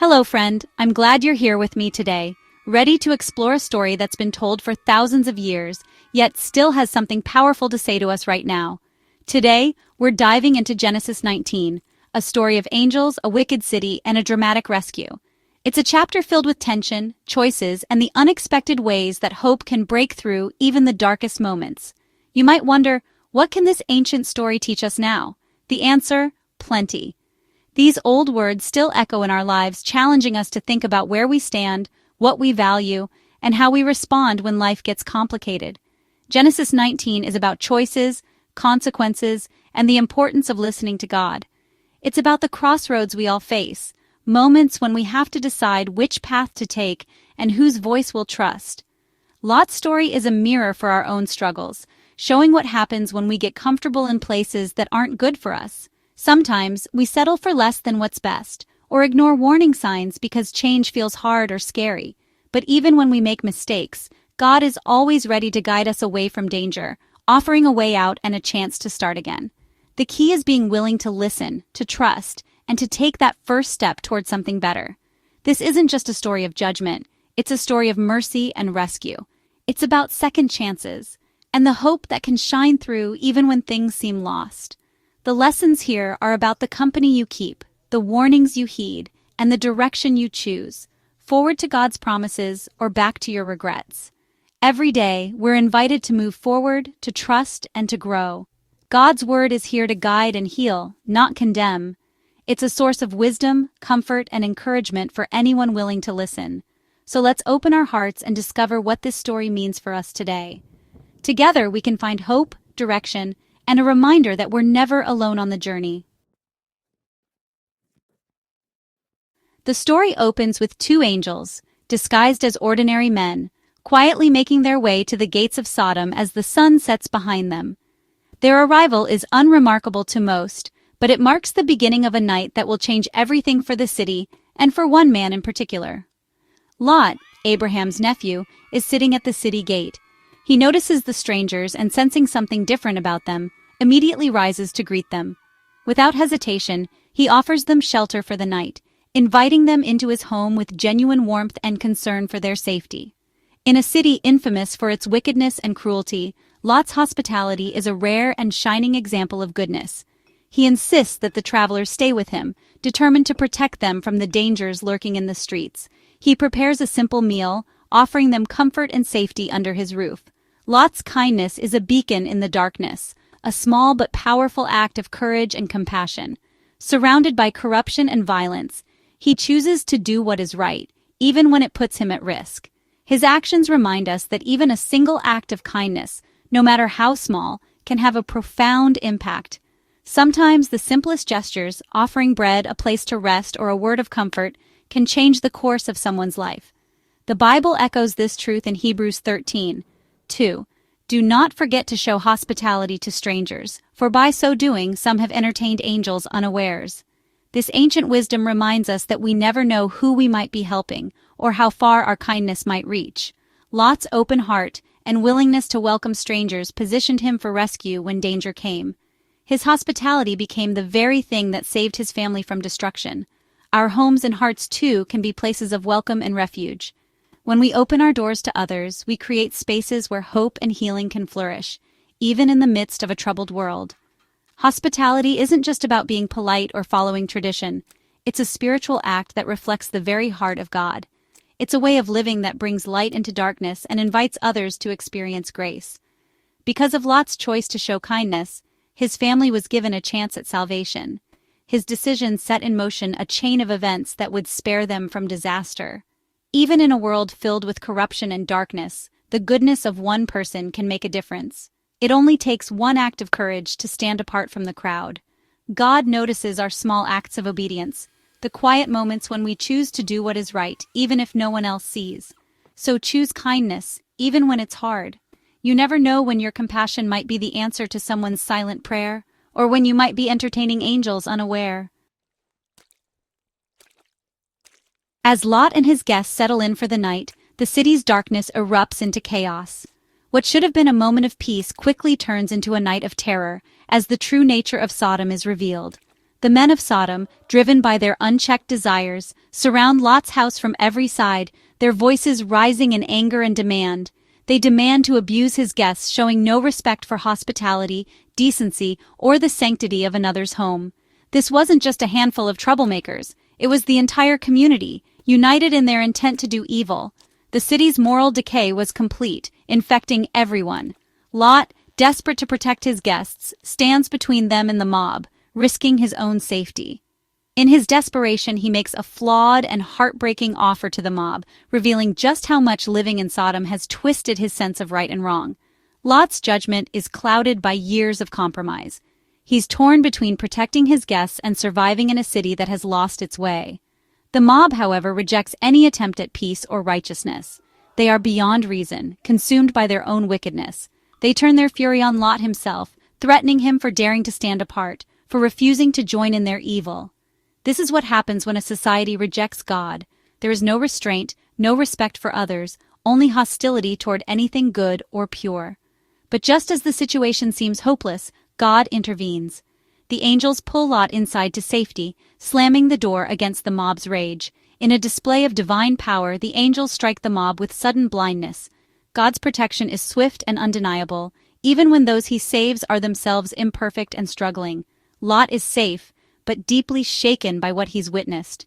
Hello, friend. I'm glad you're here with me today, ready to explore a story that's been told for thousands of years, yet still has something powerful to say to us right now. Today, we're diving into Genesis 19, a story of angels, a wicked city, and a dramatic rescue. It's a chapter filled with tension, choices, and the unexpected ways that hope can break through even the darkest moments. You might wonder, what can this ancient story teach us now? The answer: plenty. These old words still echo in our lives, challenging us to think about where we stand, what we value, and how we respond when life gets complicated. Genesis 19 is about choices, consequences, and the importance of listening to God. It's about the crossroads we all face, moments when we have to decide which path to take and whose voice we'll trust. Lot's story is a mirror for our own struggles, showing what happens when we get comfortable in places that aren't good for us. Sometimes we settle for less than what's best, or ignore warning signs because change feels hard or scary. But even when we make mistakes, God is always ready to guide us away from danger, offering a way out and a chance to start again. The key is being willing to listen, to trust, and to take that first step towards something better. This isn't just a story of judgment, it's a story of mercy and rescue. It's about second chances, and the hope that can shine through even when things seem lost. The lessons here are about the company you keep, the warnings you heed, and the direction you choose, forward to God's promises or back to your regrets. Every day, we're invited to move forward, to trust, and to grow. God's word is here to guide and heal, not condemn. It's a source of wisdom, comfort, and encouragement for anyone willing to listen. So let's open our hearts and discover what this story means for us today. Together, we can find hope, direction, and a reminder that we're never alone on the journey. The story opens with two angels, disguised as ordinary men, quietly making their way to the gates of Sodom as the sun sets behind them. Their arrival is unremarkable to most, but it marks the beginning of a night that will change everything for the city and for one man in particular. Lot, Abraham's nephew, is sitting at the city gate. He notices the strangers and, sensing something different about them, immediately rises to greet them. Without hesitation, he offers them shelter for the night, inviting them into his home with genuine warmth and concern for their safety. In a city infamous for its wickedness and cruelty, Lot's hospitality is a rare and shining example of goodness. He insists that the travelers stay with him, determined to protect them from the dangers lurking in the streets. He prepares a simple meal, offering them comfort and safety under his roof. Lot's kindness is a beacon in the darkness, a small but powerful act of courage and compassion. Surrounded by corruption and violence, he chooses to do what is right, even when it puts him at risk. His actions remind us that even a single act of kindness, no matter how small, can have a profound impact. Sometimes the simplest gestures, offering bread, a place to rest, or a word of comfort, can change the course of someone's life. The Bible echoes this truth in Hebrews 13:2. Do not forget to show hospitality to strangers, for by so doing some have entertained angels unawares. This ancient wisdom reminds us that we never know who we might be helping, or how far our kindness might reach. Lot's open heart and willingness to welcome strangers positioned him for rescue when danger came. His hospitality became the very thing that saved his family from destruction. Our homes and hearts, too, can be places of welcome and refuge. When we open our doors to others, we create spaces where hope and healing can flourish, even in the midst of a troubled world. Hospitality isn't just about being polite or following tradition. It's a spiritual act that reflects the very heart of God. It's a way of living that brings light into darkness and invites others to experience grace. Because of Lot's choice to show kindness, his family was given a chance at salvation. His decision set in motion a chain of events that would spare them from disaster. Even in a world filled with corruption and darkness, the goodness of one person can make a difference. It only takes one act of courage to stand apart from the crowd. God notices our small acts of obedience, the quiet moments when we choose to do what is right, even if no one else sees. So choose kindness, even when it's hard. You never know when your compassion might be the answer to someone's silent prayer, or when you might be entertaining angels unaware. As Lot and his guests settle in for the night, the city's darkness erupts into chaos. What should have been a moment of peace quickly turns into a night of terror, as the true nature of Sodom is revealed. The men of Sodom, driven by their unchecked desires, surround Lot's house from every side, their voices rising in anger and demand. They demand to abuse his guests, showing no respect for hospitality, decency, or the sanctity of another's home. This wasn't just a handful of troublemakers, it was the entire community, united in their intent to do evil. The city's moral decay was complete, infecting everyone. Lot, desperate to protect his guests, stands between them and the mob, risking his own safety. In his desperation, he makes a flawed and heartbreaking offer to the mob, revealing just how much living in Sodom has twisted his sense of right and wrong. Lot's judgment is clouded by years of compromise. He's torn between protecting his guests and surviving in a city that has lost its way. The mob, however, rejects any attempt at peace or righteousness. They are beyond reason, consumed by their own wickedness. They turn their fury on Lot himself, threatening him for daring to stand apart, for refusing to join in their evil. This is what happens when a society rejects God. There is no restraint, no respect for others, only hostility toward anything good or pure. But just as the situation seems hopeless, God intervenes. The angels pull Lot inside to safety, slamming the door against the mob's rage. In a display of divine power, the angels strike the mob with sudden blindness. God's protection is swift and undeniable, even when those he saves are themselves imperfect and struggling. Lot is safe, but deeply shaken by what he's witnessed.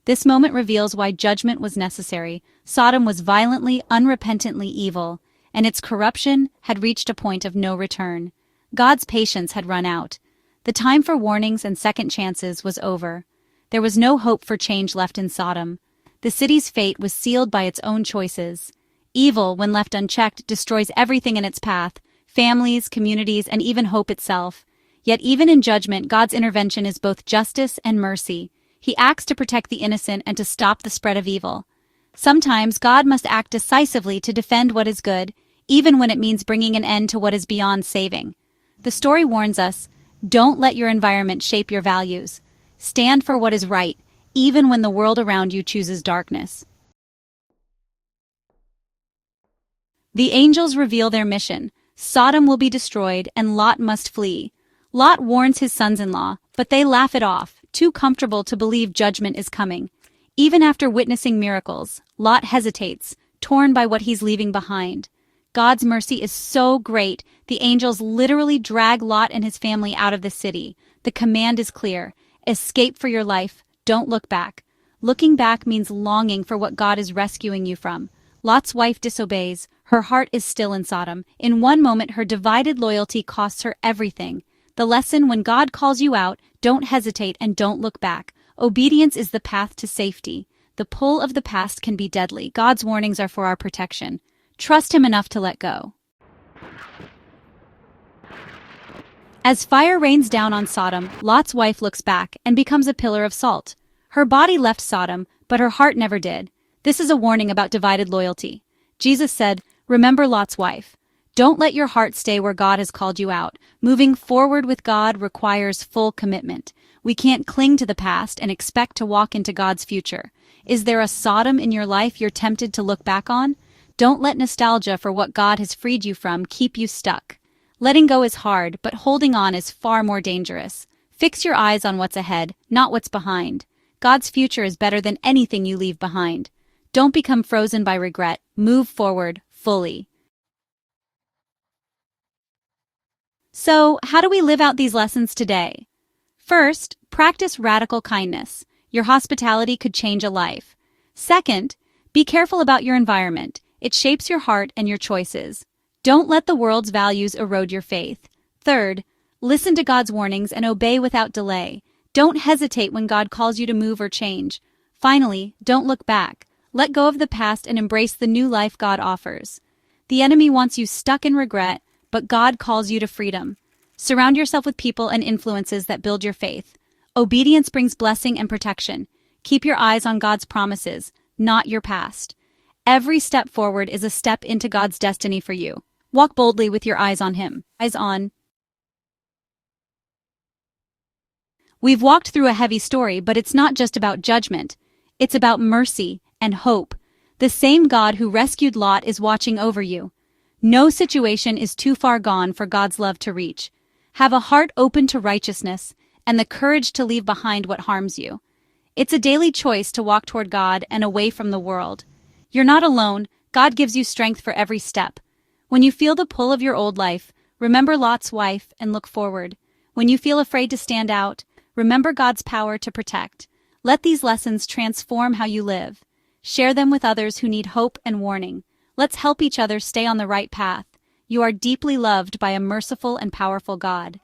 This moment reveals why judgment was necessary. Sodom was violently, unrepentantly evil, and its corruption had reached a point of no return. God's patience had run out. The time for warnings and second chances was over. There was no hope for change left in Sodom. The city's fate was sealed by its own choices. Evil, when left unchecked, destroys everything in its path, families, communities, and even hope itself. Yet even in judgment, God's intervention is both justice and mercy. He acts to protect the innocent and to stop the spread of evil. Sometimes God must act decisively to defend what is good, even when it means bringing an end to what is beyond saving. The story warns us, don't let your environment shape your values. Stand for what is right, even when the world around you chooses darkness. The angels reveal their mission. Sodom will be destroyed, and Lot must flee. Lot warns his sons-in-law, but they laugh it off, too comfortable to believe judgment is coming. Even after witnessing miracles, Lot hesitates, torn by what he's leaving behind. God's mercy is so great, the angels literally drag Lot and his family out of the city. The command is clear: escape for your life, don't look back. Looking back means longing for what God is rescuing you from. Lot's wife disobeys. Her heart is still in Sodom. In one moment, her divided loyalty costs her everything. The lesson: when God calls you out, don't hesitate and don't look back. Obedience is the path to safety. The pull of the past can be deadly. God's warnings are for our protection. Trust Him enough to let go. As fire rains down on Sodom, Lot's wife looks back and becomes a pillar of salt. Her body left Sodom, but her heart never did. This is a warning about divided loyalty. Jesus said, "Remember Lot's wife." Don't let your heart stay where God has called you out. Moving forward with God requires full commitment. We can't cling to the past and expect to walk into God's future. Is there a Sodom in your life you're tempted to look back on? Don't let nostalgia for what God has freed you from keep you stuck. Letting go is hard, but holding on is far more dangerous. Fix your eyes on what's ahead, not what's behind. God's future is better than anything you leave behind. Don't become frozen by regret. Move forward fully. So, how do we live out these lessons today? First, practice radical kindness. Your hospitality could change a life. Second, be careful about your environment. It shapes your heart and your choices. Don't let the world's values erode your faith. Third, listen to God's warnings and obey without delay. Don't hesitate when God calls you to move or change. Finally, don't look back. Let go of the past and embrace the new life God offers. The enemy wants you stuck in regret, but God calls you to freedom. Surround yourself with people and influences that build your faith. Obedience brings blessing and protection. Keep your eyes on God's promises, not your past. Every step forward is a step into God's destiny for you. Walk boldly with your eyes on Him. Eyes on. We've walked through a heavy story, but it's not just about judgment. It's about mercy and hope. The same God who rescued Lot is watching over you. No situation is too far gone for God's love to reach. Have a heart open to righteousness and the courage to leave behind what harms you. It's a daily choice to walk toward God and away from the world. You're not alone. God gives you strength for every step. When you feel the pull of your old life, remember Lot's wife and look forward. When you feel afraid to stand out, remember God's power to protect. Let these lessons transform how you live. Share them with others who need hope and warning. Let's help each other stay on the right path. You are deeply loved by a merciful and powerful God.